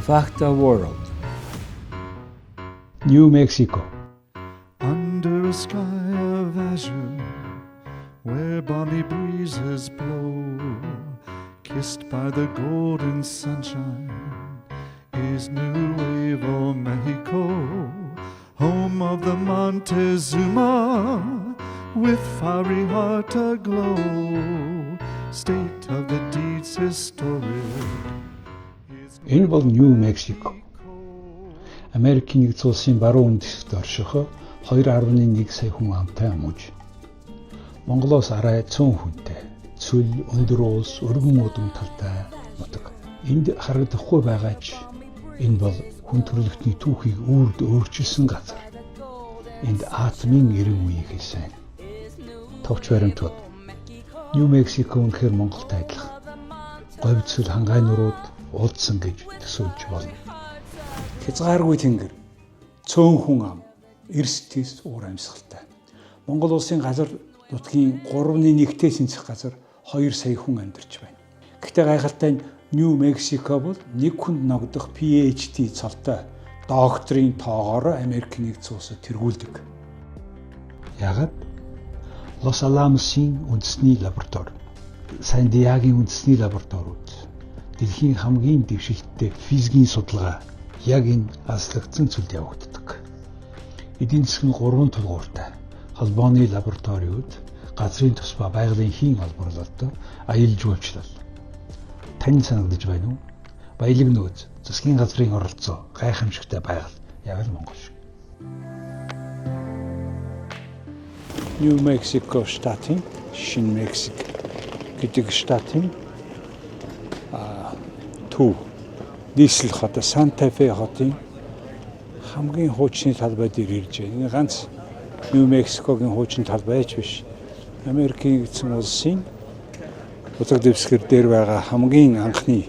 Fact of World. New Mexico. Under a sky of azure, where balmy breezes blow, kissed by the golden sunshine, is Nuevo Mexico, home of the Montezuma, with fiery heart aglow, state of the deeds historic. Энэ бол New Mexico. Америкийн нэгдсэн улсын баруун үндэстэлд орших 2.1 сая хүн амтай мужи. Монголоос арай 100 хүнтэй. Цөл, өндөр уус, өргөн удам талтай нутаг. Энд харагдахгүй байгаач энэ бол хүн төрөлхтний түүхийг үрд өөрчилсөн газар. Энд атомын 90 үеийг хэлсэн. Товч баримтууд. New Mexico үнэхээр Монголтай адилхан. Говь цөл хангай нурууд уулдсан гэж төсөөлж болно. Хязгааргүй тэнгэр, цөөн хүн ам, эрсдэс уур амьсгалтай. Монгол улсын газар нутгийн 3.1-ээс энцэх газар 2 сая хүн амьдарч байна. Гэхдээ гайхалтай нь New Mexico бол нэг хүнд ногдох PhD цолтой докторийн тоогоор Америкийн нэгдсэн улсад тэргүүлдэг. Яагаад? Лос Аламосын үндэсний лаборатори, Сан Диегийн үндэсний лабораториуд, дэлхийн хамгийн дэвшилттэй физикийн судалгаа яг энэ аслагдсан цөлд явагддаг. Эдийн засгийн 3 тулгууртай холбооны лабораториуд, газрын тусбаа байгалийн хийн олборлолт, аялал жуулчлал. Тань санагдаж байна уу? Баялаг нөөц, засгийн газрын оролцоо, гайхамшигтай байгаль яг л Монгол шиг. New Mexico штатын Шинэ Мексик гэдэг штатын төв нийслэл хот Санта Фе хотын хамгийн хуучны талбай дээр ирж байна. Энэ ганц New Mexico-гийн хуучин талбай ч биш. Америкийн нэгдсэн улсын утга дэвсгэр дээр байгаа хамгийн анхны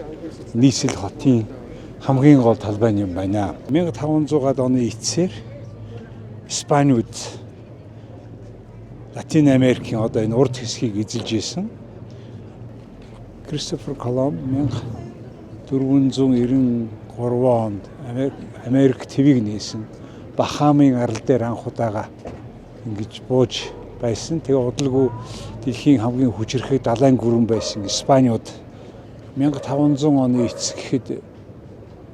нийслэл хотын хамгийн гол талбай юм байна. 1500-аад оны эцсээр Испаниуд Латин Америкийн одоо энэ урд хэсгийг эзэлж исэн. Кристофер Колумб 1493 онд Америк твийг нээсэн. Бахамын арал дээр анх удаага ингэж бууж байсан. Тэгээ удалгүй дэлхийн хамгийн хүчирхэг далайн гүрэн байсан Испаниуд 1500 оны эцэг гэхэд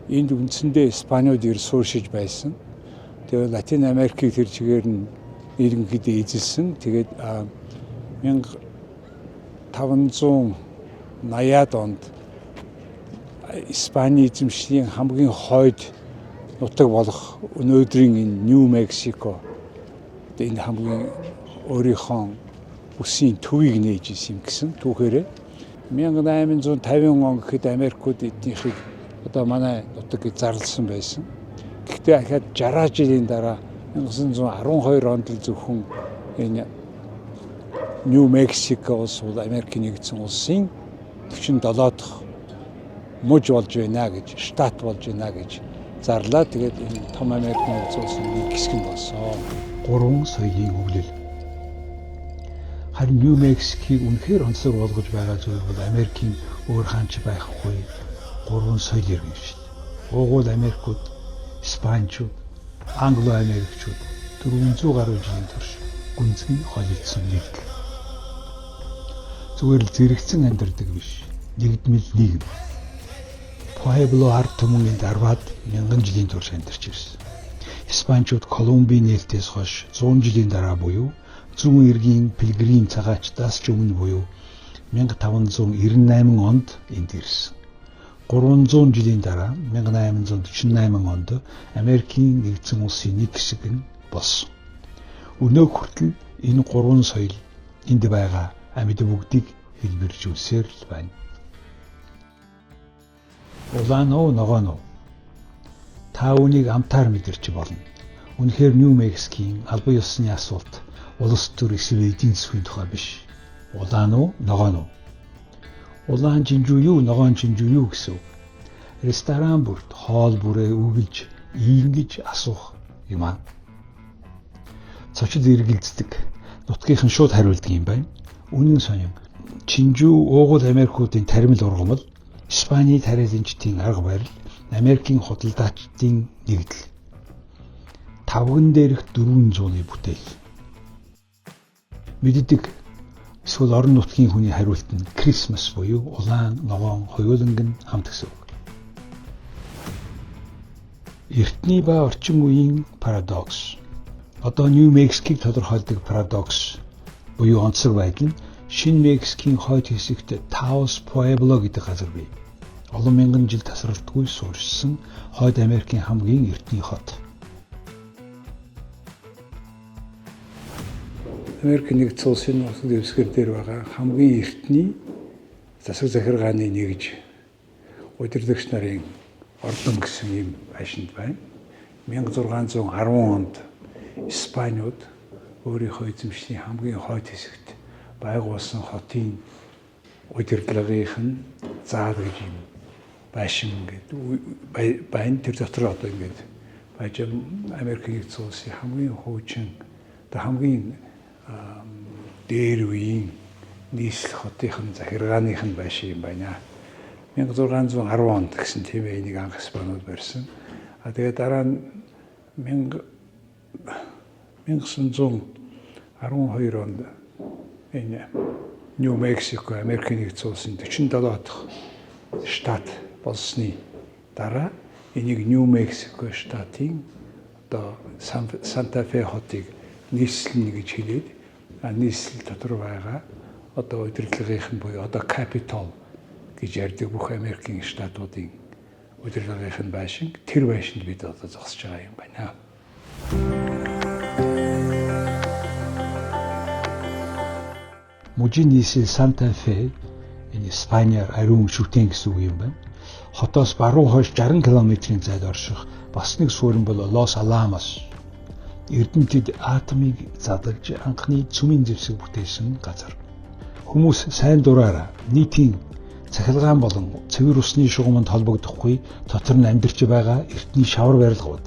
энд үндсэндээ Испаниуд ир сууршиж байсан. Тэгээ Латин Америкийг тэр чигээр нь иргэнхийдээ эзэлсэн. Тэгээд 1580-аад онд Испани эзэмшлийн хамгийн хойд нутаг болох өнөөдрийн энэ New Mexico энэ хамгийн өөрийнхөө үсийн төвийг нээж исэн юм гэсэн түүхээрээ 1850 он гэхэд Америкууд эднийхийг одоо манай нутаг зарласан байсан. Гэхдээ ахаад 60 жилийн дараа 1912 онд л зөвхөн энэ New Mexico улс бол Америкийн нэгдсэн улсын 47 дахь муж болж байна гэж, штат болж байна гэж зарлаа. Тэгээд энэ том Америкийн нэгдсэн улсын нэг хэсэг нь болсон. 3 соёлын өвлөл. Харин New Mexico-ийг үнэхээр онцлог болгож байгаа зүйл бол Америкийн өөр хаанч байхгүй 3 соёл иргэншил. Угуул Америкууд, Испаничууд, Англо-Америкчууд 400 гаруй жилийн турш гүнзгий холилдсон нийтлэг. Зүгээр л зэрэгцэн амьдардаг биш. Нэгдмэл нийгэм. Pueblo ард түмэнд 10-аад мянган жилийн турш амьдарч ирсэн. Испаничууд Колумбийн нээлтээс хойш 100 жилийн дараа буюу зүүн эргийн пилигрим цагаачтаас ч өмнө буюу 1598 онд энд ирсэн. 300 жилийн дараа 1848 онд Америкийн нэгдсэн улсын нэг хэсэг нь болсон. Өнөө хүртэл энэ 3 соёл энд байгаа амьд бүгдийг хэлбэржүүлсээр л байна. Улаано ногооно. Та үүнийг амтаар мэдэрч болно. Үнэхээр New Mexico-ийн албан ёсны асуулт улс төр эсвэл эдийн засгийн тухай биш. Улаано ногооно. Улаан жинжүү юу, ногоон жинжүү юу гэсэн. Ресторан бүрт хоол бүрээ үгэлж, ингэж асуух юм аа. Цочид эргэлздэг. Нутгийнхан шууд хариулдаг юм байна. Үнэн сонин. Чинжүү уугуул Америкуудын таримл ургамал, Испани тариаланчдын арга барил, Америкийн худалдаачдын нэгдэл. Тавган дээрх 400-ны бүтээл. Мэддэг эсвэл орон нутгийн хүний хариулт нь Christmas буюу улаан, ногоон, хоёуланг нь хамт гэсэн үг. Эртний ба орчин үеийн парадокс. Одоо Нью Мексикийг тодорхойлдог парадокс буюу онцлог байдал нь Шинэ Мексикийн хойд хэсэгт Taos Pueblo гэдэг газар бий. Олон мянган жил тасралтгүй суурьшсан Хойд Америкийн хамгийн эртний хот. Америкийн нэгдсэн улсын нутаг дэвсгэр дээр байгаа хамгийн эртний засаг захиргааны нэгж удирдагч нарын ордон гэсэн юм байшинд байна. 1610 онд Испаниуд өөрийнхөө эзэмшлийн хамгийн хойд хэсэгт байгуулсан хотын удирдлагынх нь заал гэж юм байшин ингээд байна. Тэр дотор одоо ингээд байж Америкийн нэгдсэн улсын хамгийн хуучин хамгийн дээр үеийн нийслэл хотын захиргааных нь байшин юм байна. 1610 онд гэсэн тийм ээ энийг анх Испаниуд барьсан. Тэгээд дараа нь 1912 онд энэ Нью Мексико Америкийн нэгдсэн улсын 47 дахь штат болсны дараа энийг Нью Мексико штатын одоо Санта Фе хотыг нийслэл гэж хэлээд нийслэл дотор байгаа одоо удирдлагынх нь буюу одоо Capitol гэж ярьдаг бүх Америкийн штатуудын удирдлагынх нь байшин тэр байшинд бид одоо зогсож байгаа юм байна. Мужийн нийслэл Санта Фе энэ Испаниар ариун шүтэн гэсэн үг юм байна. Хотоос баруун хойш 60 км-ийн зайд орших бас нэг суурин бол Лос Аламос. Эрдэмтэд атомыг задагж анхны цөмийн зэвсэг бүтээсэн газар. Хүмүүс сайн дураараа нийтийн цахилгаан болон цэвэр усны шугамд холбогдохгүй дотор нь амьдарч байгаа эртний шавар барилгууд.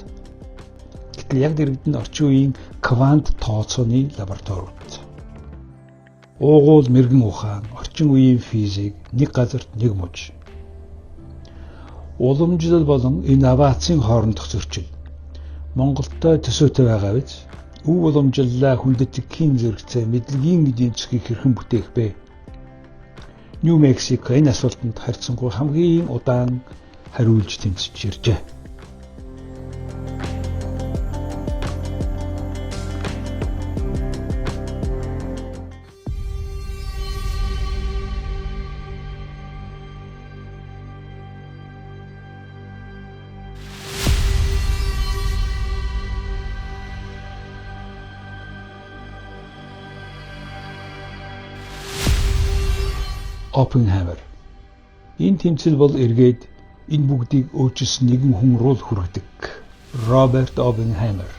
Гэтэл яг дэргэд нь орчин үеийн квант тооцооны лабораториуд. Уугуул мэрэгэн ухаан, орчин үеийн физик, нэг газарт нэг муж. Уламжлал болон инновацийн хоорондох зөрчил. Монголтой төсөөтэй байгаа биз? Өв уламжлалаа хүндэтгэхийн зэрэгцээ мэдлэгийн эдийн засгийг хэрхэн бүтээх бэ? Нью Мексико энэ асуултанд харьцангуй хамгийн удаан хариулж тэмцэж иржээ. Оппенхаймер. Энэ тэмцэл бол эргээд энэ бүгдийг өөрчилсөн нэгэн хүн руу хүргэдэг. Роберт Оппенхаймер.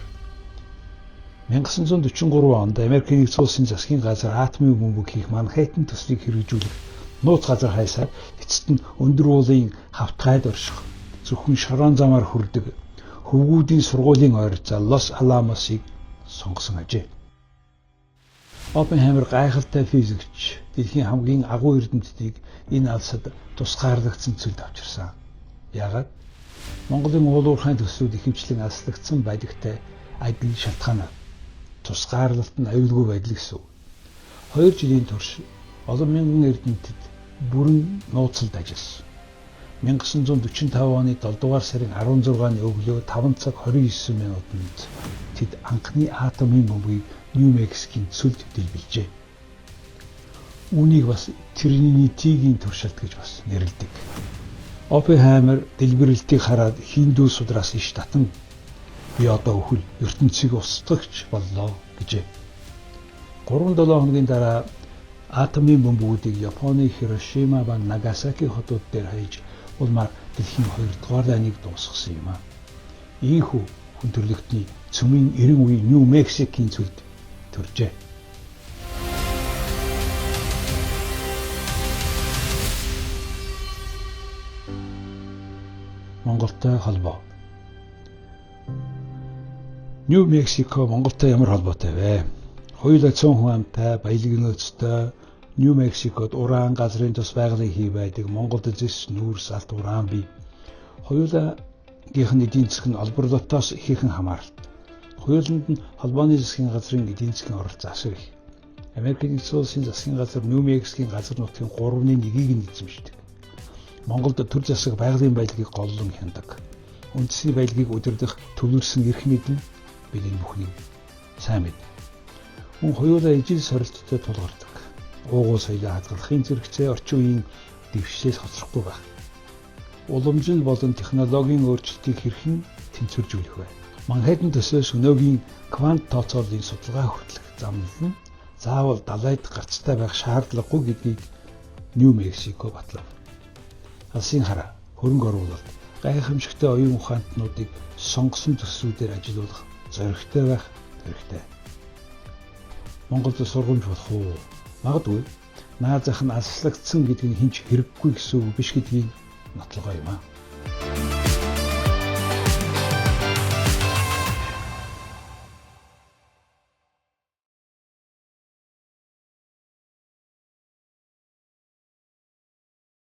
1943 онд Америкийн нэгдсэн улсын засгийн газар атомын бөмбөг хийх Манхэттен төслийг хэрэгжүүлэх нууц газар хайсаар эцэст нь өндөр уулын хавтгайд орших зөвхөн шорон замаар хүрдэг хөвгүүдийн сургуулийн ойролцоо Лос Аламосыг сонгосон ажээ. Оппенхаймер гайхалтай физикч дэлхийн хамгийн агуу эрдэмтдийг энэ алсад тусгаарлагдсан цөлд авчирсан. Яагаад? Монголын уулуурхайн төслүүд ихэвчлэн алслагдсан байдагтай адил шалтгаанаар тусгаарлалт нь аюулгүй байдал гэсэн. 2 жилийн турш олон мянган эрдэмтэд бүрэн нууцлалд ажилласан. 1945 оны 7 дугаар сарын 16-ны өглөө 5 цаг 29 минутанд тэд анхны атомын бомбыг Нью Мексикийн цөлд дэлбэлжээ. Үүнийг бас Тринитигийн туршилт гэж бас нэрлэдэг. Оппенхаймер дэлбэрэлтийг хараад Хиндүү судраас иш татан би одоо өхөл ертөнцийг устгагч боллоо гэжээ. 3-7 хоногийн дараа атомын бомбуудыг Японы Хирошима ба Нагасаки хотууд дээр хаяж улмаар дэлхийн 2 дугаар дайныг дуусгасан юм а. Ийхүү хүн төрлөختний цөмийн 90 үе Нью Мексикийн цөлд төржээ. Монголтой холбоо. Нью Мексико Монголтой ямар холбоотой вэ? Хоёулаа цөөн хүн амтай, баялаг нөөцтэй Нью Мексикод уран газрын тус байгалийн хий байдаг. Монголд зэс нүүрс алт уран бий. Хоёулаагийнх нь эдийн засаг нь олборлолтоос ихээхэн хамааралтай. Хоёуланд нь холбооны засгийн газрын эдийн засгийн оролцоо асар их. Америкийн нэгдсэн улсын засгийн газар Нью Мексикийн газар нутгийн 3/1-ийг нь эзэмшдэг. Монголд төр засаг байгалийн баялагийг голлон хяндаг. Үндэсний баялагийг удирдах төвлөрсөн эрх мэдэн бид энэ бүхнийг сайн мэднэ. Мөн хоёулаа ижил сорилттой тулгардаг. Уугуул соёлоо хадгалахын зэрэгцээ орчин үеийн дэвшлээс хоцрохгүй байх. Уламжил болон технологийн өөрчлөлтийг хэрхэн тэнцвэржүүлэх вэ? Манхэттен төсөөс өнөөгийн квант тооцооллын судалгаа хүртэлх замнал нь заавал далайд гарцтай байх шаардлагагүй гэдгийг Нью Мексико батлав. Алсын хараа, хөрөнгө оруулалт, гайхамшигтай оюун ухаантнуудыг сонгосон төслүүдээр ажиллуулах зорилготой байх хэрэгтэй. Монголд сургамж болох уу? Магадгүй. Наазах нь алслагдсан гэдэг нь хинч хэрэггүй гэсэн үг биш гэдгийг нотлогоо юм аа.